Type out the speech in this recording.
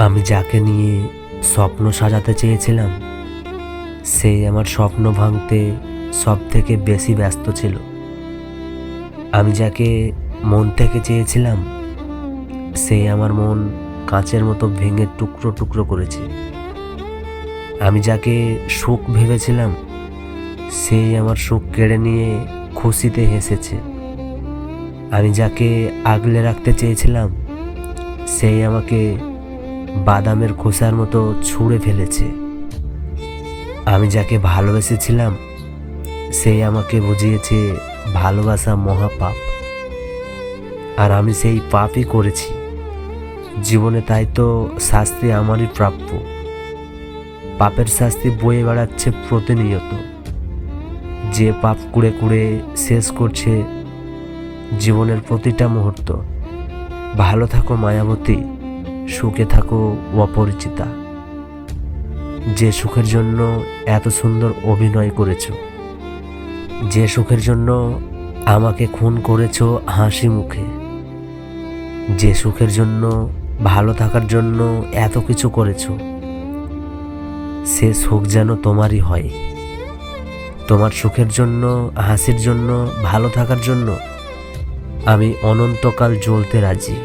আমি যাকে নিয়ে স্বপ্ন সাজাতে চেয়েছিলাম সে আমার স্বপ্ন ভাঙতে সব থেকে বেশি ব্যস্ত ছিল। আমি যাকে মন থেকে চেয়েছিলাম সে আমার মন কাঁচের মতো ভেঙে টুকরো টুকরো করেছে। আমি যাকে সুখ ভেবেছিলাম সেই আমার সুখ কেড়ে নিয়ে খুশিতে হেসেছে। আমি যাকে আগলে রাখতে চেয়েছিলাম সেই আমাকে বাদামের খোসার মতো ছুঁড়ে ফেলেছে। আমি যাকে ভালোবেসেছিলাম সেই আমাকে বুঝিয়েছে ভালোবাসা মহাপাপ, আর আমি সেই পাপই করেছি জীবনে, তাই তো শাস্তি আমারই প্রাপ্য। পাপের শাস্তি বয়ে বেড়াচ্ছে প্রতিনিয়ত, যে পাপ কুড়ে কুড়ে শেষ করছে জীবনের প্রতিটা মুহূর্ত। ভালো থাকো মায়াবতী, সুখে থাকো অপরিচিতা। যে সুখের জন্য এত সুন্দর অভিনয় করেছো, যে সুখের জন্য আমাকে খুন করেছো হাসি মুখে, যে সুখের জন্য ভালো থাকার জন্য এত কিছু করেছো, সে সুখ যেন তোমারই হয়। তোমার সুখের জন্য, হাসির জন্য, ভালো থাকার জন্য আমি অনন্তকাল জ্বলতে রাজি।